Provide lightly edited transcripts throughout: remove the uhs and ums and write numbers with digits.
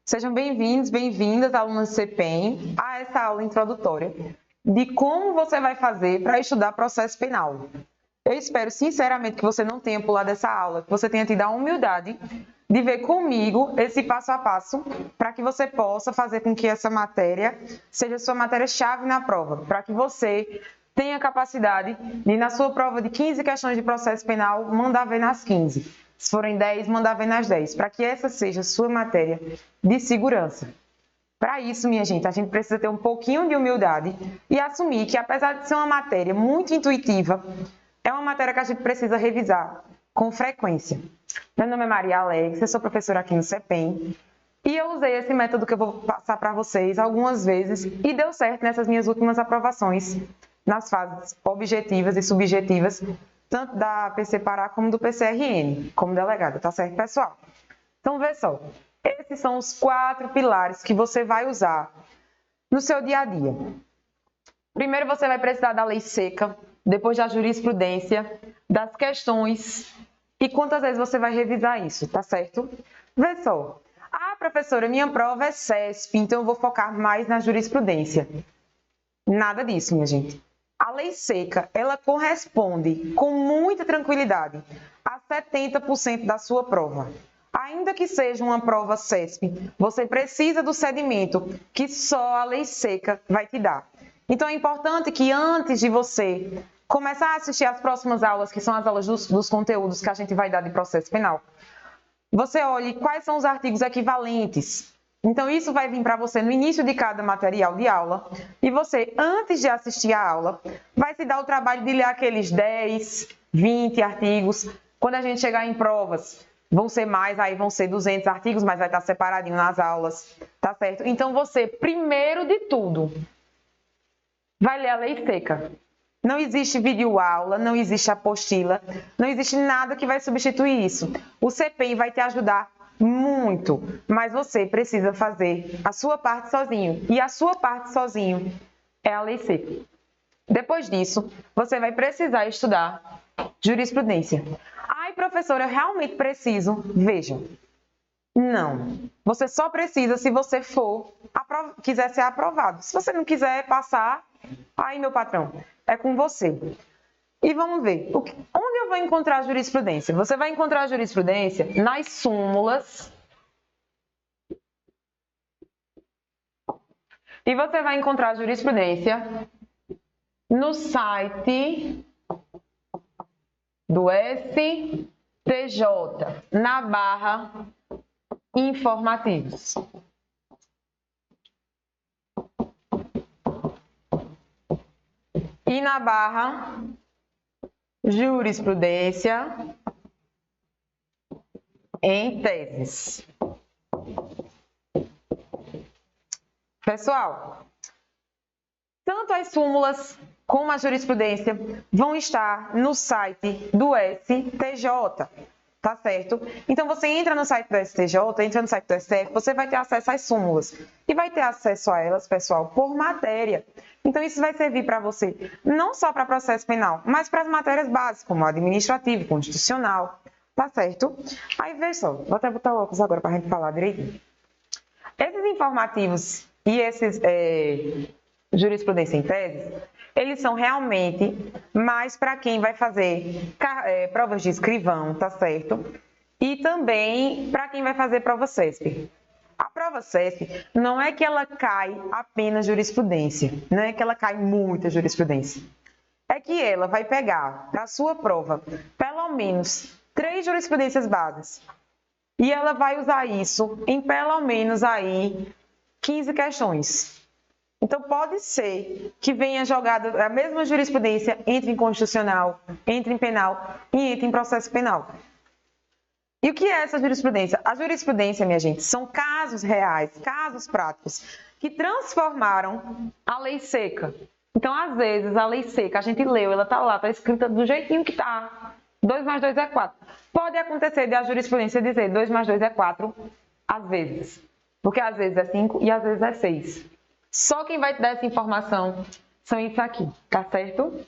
Sejam bem-vindos, bem-vindas, alunas do CPEM, a essa aula introdutória de como você vai fazer para estudar processo penal. Eu espero sinceramente que você não tenha pulado essa aula, que você tenha tido a humildade de ver comigo esse passo a passo para que você possa fazer com que essa matéria seja sua matéria-chave na prova, para que você tenha capacidade de, na sua prova de 15 questões de processo penal, mandar ver nas 15. Se forem 10, mandar ver nas 10, para que essa seja sua matéria de segurança. Para isso, minha gente, a gente precisa ter um pouquinho de humildade e assumir que, apesar de ser uma matéria muito intuitiva, é uma matéria que a gente precisa revisar com frequência. Meu nome é Maria Alex, eu sou professora aqui no CPEM e eu usei esse método que eu vou passar para vocês algumas vezes e deu certo nessas minhas últimas aprovações, nas fases objetivas e subjetivas, tanto da PC Pará como do PCRN, como delegada, tá certo, pessoal? Então, vê só, esses são os 4 pilares que você vai usar no seu dia a dia. Primeiro, você vai precisar da lei seca, depois da jurisprudência, das questões e quantas vezes você vai revisar isso, tá certo? Vê só, professora, minha prova é CESP, então eu vou focar mais na jurisprudência. Nada disso, minha gente. A lei seca, ela corresponde com muita tranquilidade a 70% da sua prova. Ainda que seja uma prova CESP, você precisa do sedimento que só a lei seca vai te dar. Então, é importante que antes de você começar a assistir às próximas aulas, que são as aulas dos conteúdos que a gente vai dar de processo penal, você olhe quais são os artigos equivalentes. Então, isso vai vir para você no início de cada material de aula e você, antes de assistir a aula, vai se dar o trabalho de ler aqueles 10, 20 artigos. Quando a gente chegar em provas, vão ser mais, aí vão ser 200 artigos, mas vai estar separadinho nas aulas, tá certo? Então, você, primeiro de tudo, vai ler a lei seca. Não existe videoaula, não existe apostila, não existe nada que vai substituir isso. O CPEM vai te ajudar muito, mas você precisa fazer a sua parte sozinho. E a sua parte sozinho é a lei seca. Depois disso, você vai precisar estudar jurisprudência. Ai, professora, eu realmente preciso. Veja, não. Você só precisa se você quiser ser aprovado. Se você não quiser passar, aí, meu patrão, é com você. E vamos ver, onde eu vou encontrar a jurisprudência? Você vai encontrar a jurisprudência nas súmulas. E você vai encontrar a jurisprudência no site do STJ, na barra informativos. E na barra jurisprudência em teses. Pessoal, tanto as súmulas como a jurisprudência vão estar no site do STJ, tá certo? Então, você entra no site do STJ, entra no site do STF, você vai ter acesso às súmulas. E vai ter acesso a elas, pessoal, por matéria. Então, isso vai servir para você não só para processo penal, mas para as matérias básicas, como administrativo, constitucional, tá certo? Aí, veja só, vou até botar o óculos agora para a gente falar direitinho. Esses informativos e esses jurisprudência em tese, eles são realmente mais para quem vai fazer provas de escrivão, tá certo? E também para quem vai fazer prova CESP. A prova CESP não é que ela cai apenas jurisprudência, não é que ela cai muita jurisprudência. É que ela vai pegar para a sua prova pelo menos 3 jurisprudências bases. E ela vai usar isso em pelo menos aí 15 questões. Então, pode ser que venha jogada a mesma jurisprudência entre em constitucional, entre em penal e entre em processo penal. E o que é essa jurisprudência? A jurisprudência, minha gente, são casos reais, casos práticos, que transformaram a lei seca. Então, às vezes, a lei seca, a gente leu, ela está lá, está escrita do jeitinho que está. 2 mais 2 é 4. Pode acontecer de a jurisprudência dizer 2 mais 2 é 4, às vezes. Porque às vezes é 5 e às vezes é 6. Só quem vai te dar essa informação são isso aqui, tá certo?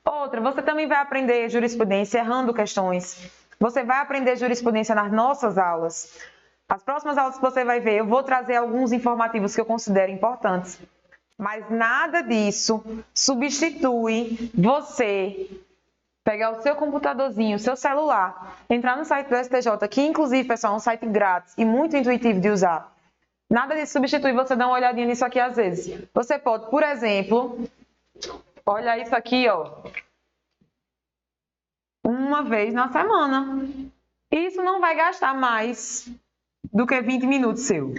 Outra, você também vai aprender jurisprudência errando questões. Você vai aprender jurisprudência nas nossas aulas. As próximas aulas que você vai ver, eu vou trazer alguns informativos que eu considero importantes. Mas nada disso substitui você pegar o seu computadorzinho, o seu celular, entrar no site do STJ, que inclusive, pessoal, é um site grátis e muito intuitivo de usar. Nada disso substitui você dar uma olhadinha nisso aqui às vezes. Você pode, por exemplo, olhar isso aqui, ó, uma vez na semana. Isso não vai gastar mais do que 20 minutos seu.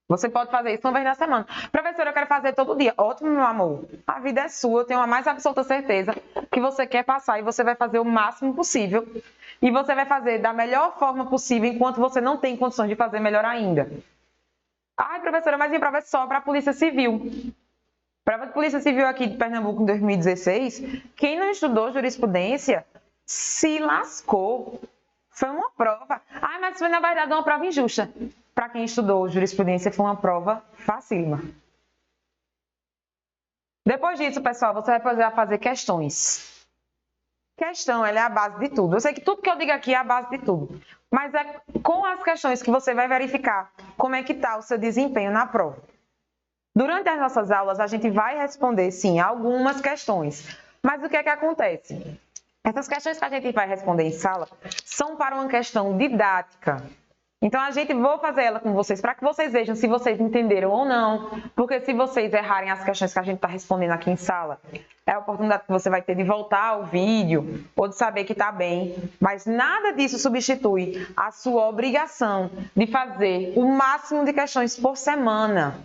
Você pode fazer isso uma vez na semana. Professora, eu quero fazer todo dia. Ótimo, meu amor. A vida é sua, eu tenho a mais absoluta certeza que você quer passar e você vai fazer o máximo possível. E você vai fazer da melhor forma possível enquanto você não tem condições de fazer melhor ainda. Ai, professora, mas minha prova é só para a Polícia Civil. Prova de Polícia Civil aqui de Pernambuco em 2016, quem não estudou jurisprudência se lascou. Foi uma prova. Ai, mas foi na verdade uma prova injusta. Para quem estudou jurisprudência, foi uma prova facílima. Depois disso, pessoal, você vai precisar fazer questões. Questão, ela é a base de tudo. Eu sei que tudo que eu digo aqui é a base de tudo. Mas é com as questões que você vai verificar como é que está o seu desempenho na prova. Durante as nossas aulas, a gente vai responder, sim, algumas questões. Mas o que é que acontece? Essas questões que a gente vai responder em sala são para uma questão didática. Então, vou fazer ela com vocês para que vocês vejam se vocês entenderam ou não. Porque se vocês errarem as questões que a gente está respondendo aqui em sala, é a oportunidade que você vai ter de voltar ao vídeo ou de saber que está bem. Mas nada disso substitui a sua obrigação de fazer o máximo de questões por semana.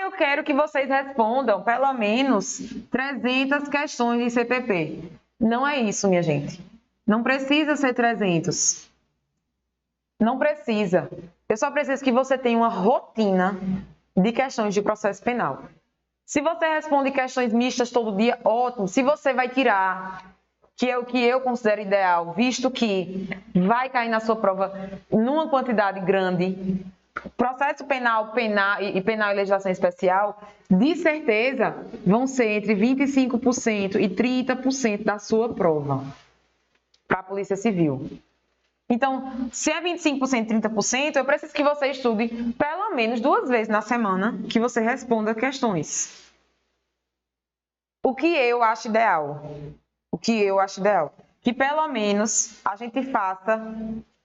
Eu quero que vocês respondam pelo menos 300 questões de CPP. Não é isso, minha gente. Não precisa ser 300. Não precisa. Eu só preciso que você tenha uma rotina de questões de processo penal. Se você responde questões mistas todo dia, ótimo. Se você vai tirar, que é o que eu considero ideal, visto que vai cair na sua prova numa quantidade grande, processo penal e legislação especial, de certeza vão ser entre 25% e 30% da sua prova para a Polícia Civil. Então, se é 25%, 30%, eu preciso que você estude pelo menos 2 vezes na semana que você responda questões. O que eu acho ideal? Que pelo menos a gente faça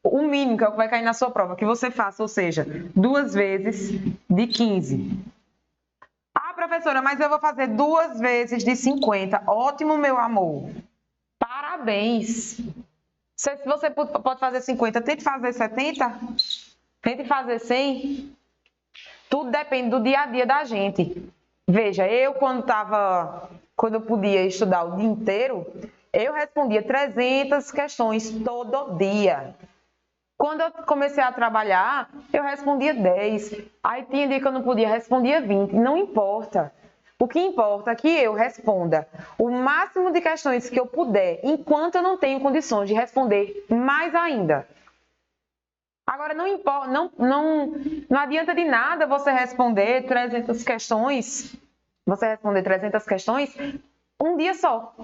o mínimo, que é o que vai cair na sua prova, que você faça, ou seja, 2 vezes de 15. Ah, professora, mas eu vou fazer 2 vezes de 50. Ótimo, meu amor. Parabéns. Se você pode fazer 50, tente fazer 70, tente fazer 100. Tudo depende do dia a dia da gente. Veja, eu quando eu podia estudar o dia inteiro, eu respondia 300 questões todo dia. Quando eu comecei a trabalhar, eu respondia 10. Aí tinha dia que eu não podia, respondia 20. Não importa. O que importa é que eu responda o máximo de questões que eu puder, enquanto eu não tenho condições de responder mais ainda. Agora, não adianta de nada você responder 300 questões, um dia só.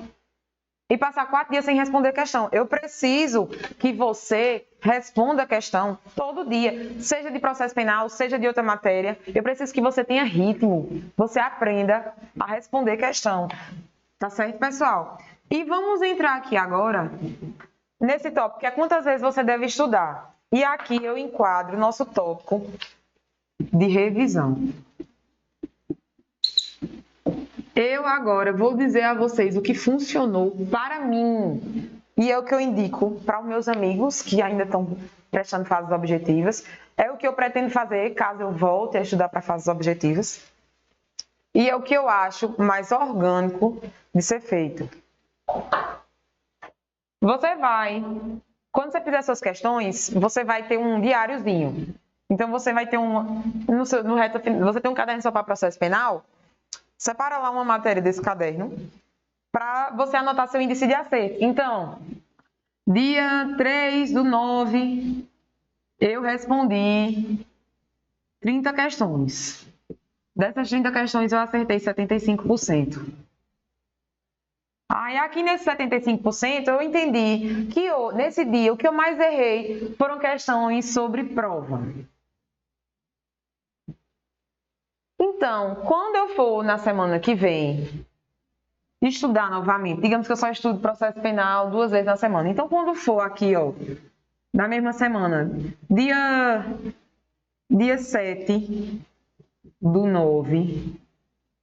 E passar 4 dias sem responder questão. Eu preciso que você responda a questão todo dia, seja de processo penal, seja de outra matéria. Eu preciso que você tenha ritmo, você aprenda a responder questão. Tá certo, pessoal? E vamos entrar aqui agora nesse tópico, que é quantas vezes você deve estudar. E aqui eu enquadro o nosso tópico de revisão. Eu agora vou dizer a vocês o que funcionou para mim e é o que eu indico para os meus amigos que ainda estão prestando fases objetivas. É o que eu pretendo fazer caso eu volte a estudar para fases objetivas. E é o que eu acho mais orgânico de ser feito. Quando você fizer suas questões, você vai ter um diáriozinho. Então, você vai ter você tem um caderno só para processo penal. Separa lá uma matéria desse caderno para você anotar seu índice de acerto. Então, dia 3/9, eu respondi 30 questões. Dessas 30 questões, eu acertei 75%. Aí aqui nesse 75% eu entendi que nesse dia o que eu mais errei foram questões sobre prova. Então, quando eu for na semana que vem estudar novamente, digamos que eu só estudo processo penal 2 vezes na semana. Então, quando for aqui, ó, na mesma semana, dia 7/9,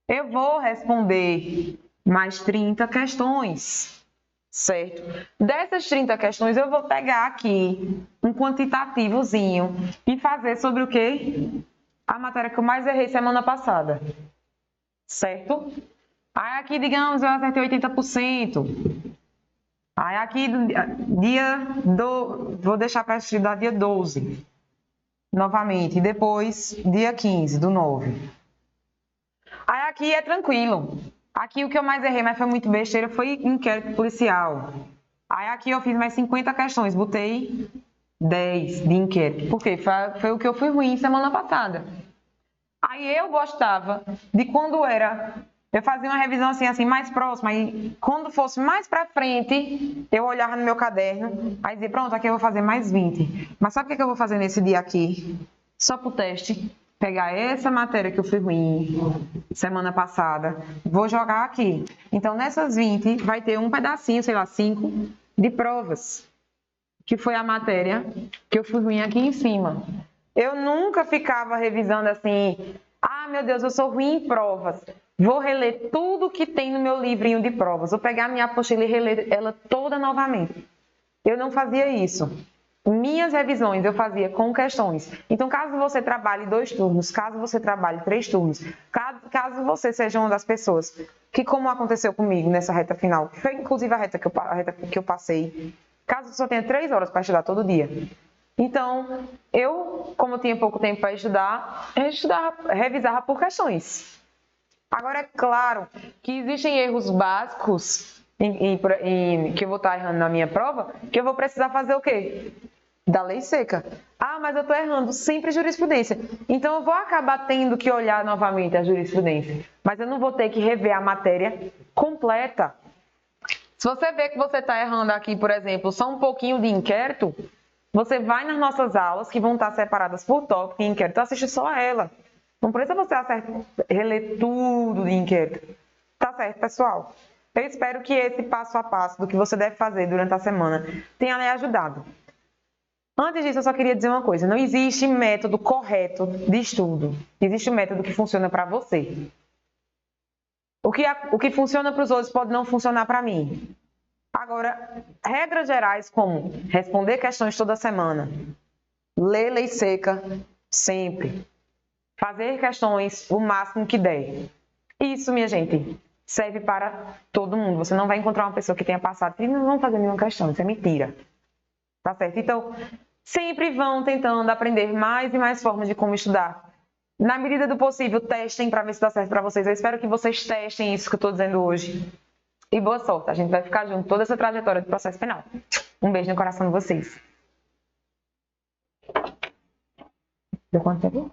eu vou responder mais 30 questões, certo? Dessas 30 questões, eu vou pegar aqui um quantitativozinho e fazer sobre o quê? A matéria que eu mais errei semana passada, certo? Aí aqui, digamos, eu acertei 80%. Aí aqui, vou deixar para estudar dia 12, novamente. E depois, dia 15/9. Aí aqui é tranquilo. Aqui o que eu mais errei, mas foi muito besteira, foi inquérito policial. Aí aqui eu fiz mais 50 questões, botei 10 de inquérito. Por quê? Foi o que eu fui ruim semana passada. Aí eu gostava de quando eu fazia uma revisão assim mais próxima, e quando fosse mais para frente, eu olhava no meu caderno, aí dizia, pronto, aqui eu vou fazer mais 20. Mas sabe o que eu vou fazer nesse dia aqui? Só pro teste. Pegar essa matéria que eu fui ruim semana passada, vou jogar aqui. Então, nessas 20, vai ter um pedacinho, sei lá, 5, de provas, que foi a matéria que eu fui ruim aqui em cima. Eu nunca ficava revisando assim, meu Deus, eu sou ruim em provas. Vou reler tudo que tem no meu livrinho de provas. Vou pegar a minha apostila e reler ela toda novamente. Eu não fazia isso. Minhas revisões eu fazia com questões. Então, caso você trabalhe 2 turnos, caso você trabalhe 3 turnos, caso você seja uma das pessoas que, como aconteceu comigo nessa reta final, que foi inclusive a reta que eu passei, caso você só tenha 3 horas para estudar todo dia. Então, como eu tinha pouco tempo para estudar, revisava por questões. Agora, é claro que existem erros básicos que eu vou estar errando na minha prova, que eu vou precisar fazer o quê? Da lei seca. Mas eu estou errando sempre jurisprudência. Então, eu vou acabar tendo que olhar novamente a jurisprudência. Mas eu não vou ter que rever a matéria completa. Se você vê que você está errando aqui, por exemplo, só um pouquinho de inquérito, você vai nas nossas aulas, que vão estar separadas por tópico e inquérito, assiste só a ela. Não precisa você reler tudo de inquérito. Tá certo, pessoal? Eu espero que esse passo a passo do que você deve fazer durante a semana tenha lhe ajudado. Antes disso, eu só queria dizer uma coisa. Não existe método correto de estudo. Existe um método que funciona para você. O que funciona para os outros pode não funcionar para mim. Agora, regras gerais como responder questões toda semana, ler lei seca sempre, fazer questões o máximo que der. Isso, minha gente, serve para todo mundo. Você não vai encontrar uma pessoa que tenha passado e não vão fazer nenhuma questão. Isso é mentira. Tá certo? Então, sempre vão tentando aprender mais e mais formas de como estudar. Na medida do possível, testem para ver se dá certo para vocês. Eu espero que vocês testem isso que eu estou dizendo hoje. E boa sorte. A gente vai ficar junto toda essa trajetória de processo penal. Um beijo no coração de vocês. Deu quanto tempo?